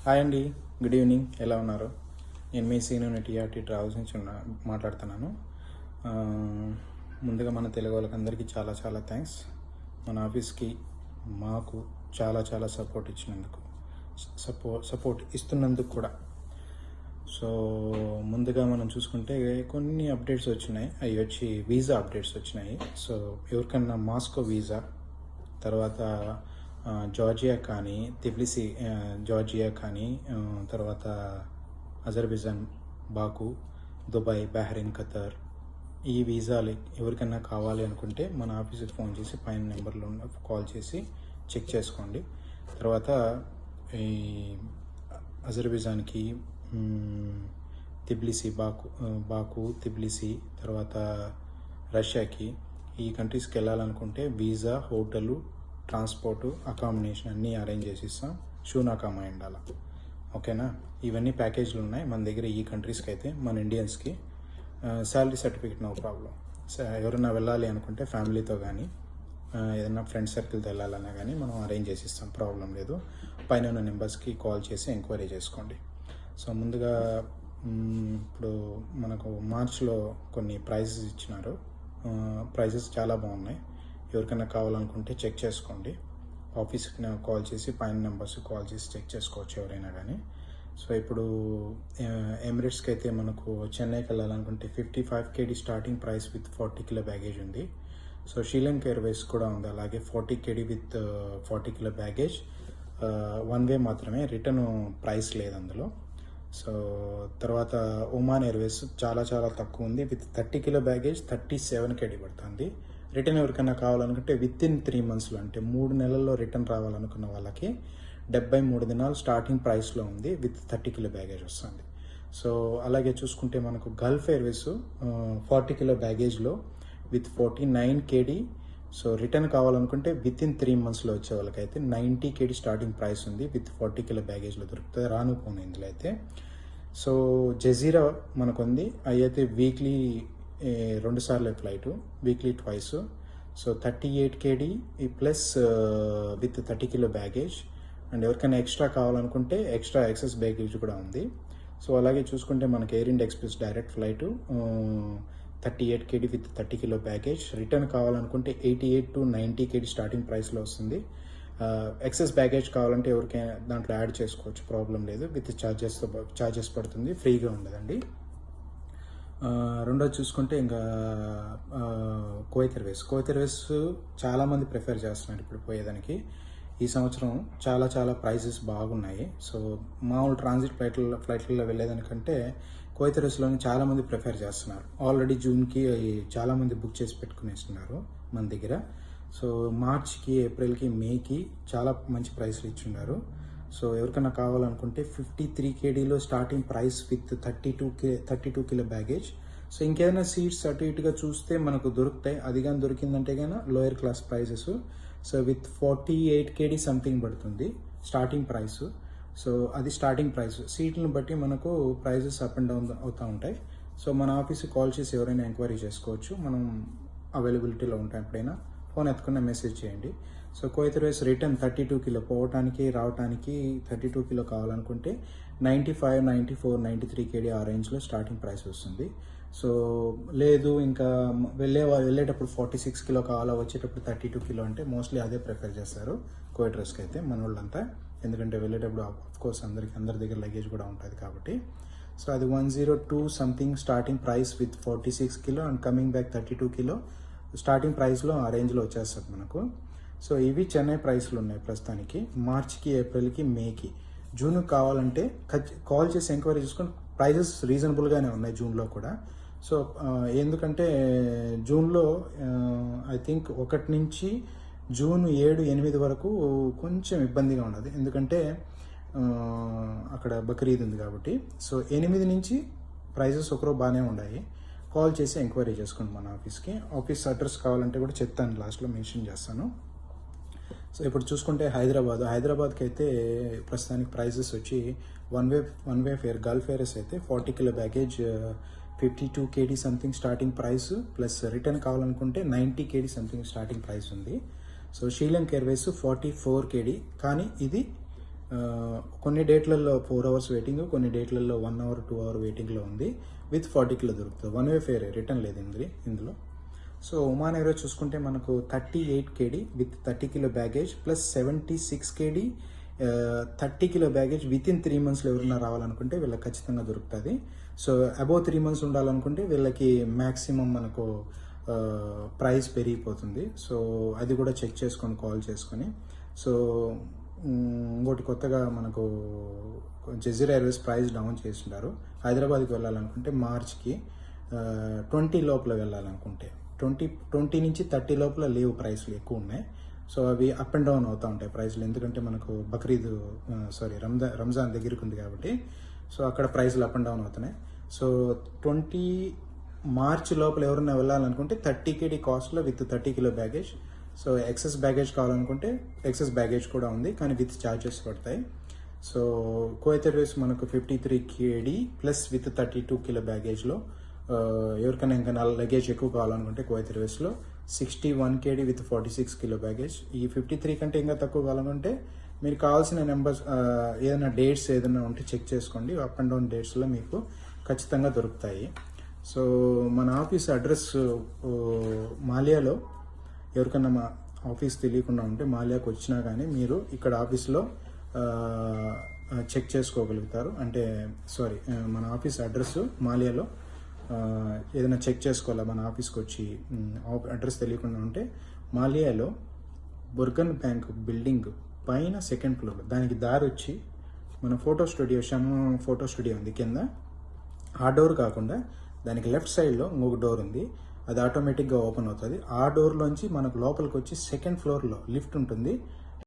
Hi అండి, good evening. ఎలా ఉన్నారు? నేను మీ సీను టీఆర్టీ ట్రావెల్స్ నుంచి మాట్లాడుతున్నాను. ఆ, ముందుగా మన తెలుగు వాళ్ళకందరికీ చాలా చాలా థ్యాంక్స్. మన ఆఫీస్కి మాకు చాలా చాలా సపోర్ట్ ఇచ్చినందుకు, సపోర్ట్ ఇస్తున్నందుకు కూడా. సో ముందుగా మనం చూసుకుంటే కొన్ని అప్డేట్స్ వచ్చినాయి. అవి వచ్చి వీసా అప్డేట్స్ వచ్చినాయి. సో ఎవరికన్నా మాస్కో వీసా, తర్వాత జార్జియా కానీ, తిబ్లిసి జార్జియా కానీ, తర్వాత అజర్బైజాన్, బాకు, దుబాయ్, బహ్రెయిన్, ఖతర్, ఈ వీసాలు ఎవరికైనా కావాలి అనుకుంటే మన ఆఫీస్కి ఫోన్ చేసి పైన నెంబర్లో కాల్ చేసి చెక్ చేసుకోండి. తర్వాత ఈ అజర్బైజాన్కి తిబ్లిసి, బాకు, తిబ్లిసి, తర్వాత రష్యాకి, ఈ కంట్రీస్కి వెళ్ళాలనుకుంటే వీసా, హోటలు, ట్రాన్స్పోర్టు, అకామిడేషన్ అన్నీ అరేంజ్ చేసి ఇస్తాం. షూనాకామా ఉండాలి, ఓకేనా? ఇవన్నీ ప్యాకేజీలు ఉన్నాయి మన దగ్గర. ఈ కంట్రీస్కి అయితే మన ఇండియన్స్కి శాలరీ సర్టిఫికేట్ నో ప్రాబ్లం. ఎవరైనా వెళ్ళాలి అనుకుంటే ఫ్యామిలీతో కానీ ఏదైనా ఫ్రెండ్ సర్కిల్తో వెళ్ళాలన్నా కానీ మనం అరేంజ్ చేసి ఇస్తాం, ప్రాబ్లం లేదు. పైన ఉన్న నెంబర్స్కి కాల్ చేసి ఎంక్వైరీ చేసుకోండి. సో ముందుగా ఇప్పుడు మనకు మార్చ్లో కొన్ని ప్రైజెస్ ఇచ్చినారు. ప్రైజెస్ చాలా బాగున్నాయి. ఎవరికైనా కావాలనుకుంటే చెక్ చేసుకోండి. ఆఫీస్కి కాల్ చేసి పైన నెంబర్స్కి కాల్ చేసి చెక్ చేసుకోవచ్చు ఎవరైనా కానీ. సో ఇప్పుడు ఎమిరేట్స్కి అయితే మనకు చెన్నైకి వెళ్ళాలనుకుంటే 55 kg starting price with 40 kg baggage ఉంది. సో శ్రీలంక ఎయిర్వేస్ కూడా ఉంది అలాగే 40 kg with 40 kg baggage. One way మాత్రమే, రిటర్న్ ప్రైస్ లేదు అందులో. సో తర్వాత ఒమాన్ ఎయిర్వేస్ చాలా చాలా తక్కువ ఉంది, విత్ 30 kg బ్యాగేజ్ 37 kg పడుతుంది. రిటర్న్ ఎవరికైనా కావాలనుకుంటే విత్ ఇన్ 3 monthsలో, అంటే 3 నెలల్లో రిటర్న్ రావాలనుకున్న వాళ్ళకి 73 దినాలు స్టార్టింగ్ ప్రైస్లో ఉంది, విత్ 30 kg బ్యాగేజ్ వస్తుంది. సో అలాగే చూసుకుంటే మనకు గల్ఫ్ ఎయిర్వేస్ 40 kg బ్యాగేజ్లో విత్ 49 kg. సో రిటర్న్ కావాలనుకుంటే విత్ ఇన్ 3 monthsలో వచ్చే వాళ్ళకైతే 90 kg స్టార్టింగ్ ప్రైస్ ఉంది, విత్ 40 kg బ్యాగేజ్లో దొరుకుతుంది. రాను పోను ఇందులో అయితే. సో జజీరా మనకు ఉంది, అవి అయితే వీక్లీ 2 సార్లు flight, weekly twice. So 38 kg plus with 30 kg baggage. And ఎవరికైనా ఎక్స్ట్రా కావాలనుకుంటే ఎక్స్ట్రా ఎక్సెస్ బ్యాగేజ్ కూడా ఉంది. సో అలాగే చూసుకుంటే మనకి air India express direct flight 38 kg with 30 kg baggage. Return కావాలనుకుంటే 88 to 90 kg స్టార్టింగ్ ప్రైస్లో వస్తుంది. ఎక్సెస్ బ్యాగేజ్ కావాలంటే ఎవరికైనా దాంట్లో యాడ్ చేసుకోవచ్చు, ప్రాబ్లం లేదు. విత్ ఛార్జెస్ పడుతుంది, ఫ్రీగా ఉండదండి. రెండోది చూసుకుంటే ఇంకా కువైత్ ఎయిర్వేస్ చాలామంది ప్రిఫర్ చేస్తున్నారు ఇప్పుడు పోయేదానికి. ఈ సంవత్సరం చాలా చాలా ప్రైజెస్ బాగున్నాయి. సో మామూలు ట్రాన్సిట్ ఫ్లైట్లలో వెళ్ళేదానికంటే కువైత్ ఎయిర్వేస్లోని చాలామంది ప్రిఫర్ చేస్తున్నారు. ఆల్రెడీ జూన్కి చాలామంది బుక్ చేసి పెట్టుకునేస్తున్నారు మన దగ్గర. సో మార్చ్కి, ఏప్రిల్కి, మేకి చాలా మంచి ప్రైస్లు ఇచ్చున్నారు. సో ఎవరికైనా కావాలనుకుంటే 53 kgలో starting price with 32 kg baggage. So ఇంకేదైనా సీట్స్ అటు ఇటుగా చూస్తే మనకు దొరుకుతాయి. అది కానీ దొరికిందంటే కానీ lower class prices. So with 48 kg something పడుతుంది స్టార్టింగ్ ప్రైస్. సో అది స్టార్టింగ్ ప్రైస్. సీట్లను బట్టి మనకు ప్రైజెస్ అప్ అండ్ డౌన్ అవుతూ ఉంటాయి. సో మన ఆఫీస్కి కాల్ చేసి ఎవరైనా ఎంక్వైరీ చేసుకోవచ్చు. మనం అవైలబిలిటీలో ఉంటాం. ఎప్పుడైనా ఫోన్ ఎత్తుకున్న మెసేజ్ చేయండి. So Kuwait Airways return 32 kg, పోవటానికి రావటానికి 32 kg కావాలనుకుంటే 95, 94, 93 kg ఆ రేంజ్లో స్టార్టింగ్ ప్రైస్ వస్తుంది. సో లేదు ఇంకా వెళ్ళేటప్పుడు 46 kg కావాలా, వచ్చేటప్పుడు 32 kg అంటే మోస్ట్లీ అదే ప్రిఫర్ చేస్తారు కువైత్ ఎయిర్వేస్కి అయితే మన వాళ్ళంతా. ఎందుకంటే వెళ్ళేటప్పుడు ఆఫ్కోర్స్ అందరి దగ్గర లగేజ్ కూడా ఉంటుంది కాబట్టి. సో అది 102 something starting price with 46 kg and coming back 32 kg starting ప్రైస్లో ఆ రేంజ్లో వచ్చేస్తుంది మనకు. సో ఇవి చెన్నై ప్రైస్లు ఉన్నాయి ప్రస్తుతానికి, మార్చ్కి, ఏప్రిల్కి, మేకి. జూన్కి కావాలంటే కాల్ చేసి ఎంక్వైరీ చేసుకొని ప్రైజెస్ రీజనబుల్గానే ఉన్నాయి జూన్లో కూడా. సో ఎందుకంటే జూన్లో ఐ థింక్ 1 నుంచి జూన్ 7, 8 వరకు కొంచెం ఇబ్బందిగా ఉన్నది, ఎందుకంటే అక్కడ బక్రీద్ ఉంది కాబట్టి. సో 8 నుంచి ప్రైజెస్ ఒకరోజు బాగానే ఉన్నాయి. కాల్ చేసి ఎంక్వైరీ చేసుకోండి మన ఆఫీస్కి. ఆఫీస్ అడ్రస్ కావాలంటే కూడా చెప్తాను, లాస్ట్లో మెన్షన్ చేస్తాను. సో ఇప్పుడు చూసుకుంటే హైదరాబాద్కి అయితే ప్రస్తుతానికి ప్రైజెస్ వచ్చి one way fair Gulf Airways అయితే 40 kg baggage 52 kg something starting price, plus return కావాలనుకుంటే 90 kg సంథింగ్ స్టార్టింగ్ ప్రైస్ ఉంది. సో శ్రీలంక ఎయిర్వేస్ 44 kg, కానీ ఇది కొన్ని డేట్లలో 4 అవర్స్ వెయిటింగ్, కొన్ని డేట్లలో 1 అవర్ 2 అవర్ వెయిటింగ్లో ఉంది. విత్ 40 కిలో దొరుకుతుంది. 1 వే ఫేర్, రిటర్న్ లేదు ఇందులో. సో ఒమాన్ ఏరో చూసుకుంటే మనకు 38 KD with 30 kilo baggage plus 76 KD 30 kilo baggage with in 3 monthsలో ఎవరైనా రావాలనుకుంటే వీళ్ళకి ఖచ్చితంగా దొరుకుతుంది. సో అబౌవ్ 3 months ఉండాలనుకుంటే వీళ్ళకి మ్యాక్సిమం మనకు ప్రైస్ పెరిగిపోతుంది. సో అది కూడా చెక్ చేసుకొని కాల్ చేసుకొని. సో ఇంకోటి కొత్తగా మనకు జెజిరా ఎయిర్వేస్ ప్రైస్ డౌన్ చేస్తున్నారు. హైదరాబాద్కి వెళ్ళాలనుకుంటే మార్చ్కి 20 లోపల వెళ్ళాలనుకుంటే 20 నుంచి 30 లోపల లేవు, ప్రైస్లు ఎక్కువ ఉన్నాయి. సో అవి అప్ అండ్ డౌన్ అవుతూ ఉంటాయి ప్రైస్లు, ఎందుకంటే మనకు బక్రీద్ రంజాన్ దగ్గరికి ఉంది కాబట్టి. సో అక్కడ ప్రైస్లు అప్ అండ్ డౌన్ అవుతున్నాయి. సో 20 మార్చ్ లోపల ఎవరైనా వెళ్ళాలనుకుంటే 30 KD కాస్ట్లో with 30 kilo baggage. So excess baggage కావాలనుకుంటే ఎక్సెస్ బ్యాగేజ్ కూడా ఉంది, కానీ విత్ ఛార్జెస్ పడతాయి. సో కువైట్ ఎయిర్వేస్ మనకు 53 KD ప్లస్ విత్ 32 కిలో బ్యాగేజ్లో, ఎవరికైనా ఇంకా లగేజ్ ఎక్కువ కావాలనుకుంటే కువైట్ ఎయిర్వేస్లో 61 KD విత్ 46 కిలో బ్యాగేజ్. ఈ 53 కంటే ఇంకా తక్కువ కావాలనుకుంటే మీరు కావాల్సిన నెంబర్స్ ఏదైనా డేట్స్ ఏదైనా ఉంటే చెక్ చేసుకోండి. అప్ అండ్ డౌన్ డేట్స్లో మీకు ఖచ్చితంగా దొరుకుతాయి. సో మన ఆఫీస్ అడ్రస్ మాలియాలో, ఎవరికైనా మా ఆఫీస్ తెలియకుండా ఉంటే మాలియాకు వచ్చినా కానీ మీరు ఇక్కడ ఆఫీస్లో చెక్ చేసుకోగలుగుతారు. అంటే మన ఆఫీస్ అడ్రస్ మాలియాలో ఏదైనా చెక్ చేసుకోవాలా మన ఆఫీస్కి వచ్చి అడ్రస్ తెలియకుండా ఉంటే మాలియాలో బుర్గన్ బ్యాంక్ బిల్డింగ్ పైన 2nd floor, దానికి దారి వచ్చి మన ఫోటో స్టూడియో ఫోటో స్టూడియో ఉంది కింద. ఆ డోర్ కాకుండా దానికి లెఫ్ట్ సైడ్లో ఇంకొక డోర్ ఉంది, అది ఆటోమేటిక్గా ఓపెన్ అవుతుంది. ఆ డోర్లోంచి మనకు లోపలికి వచ్చి 2nd floorలో లిఫ్ట్ ఉంటుంది.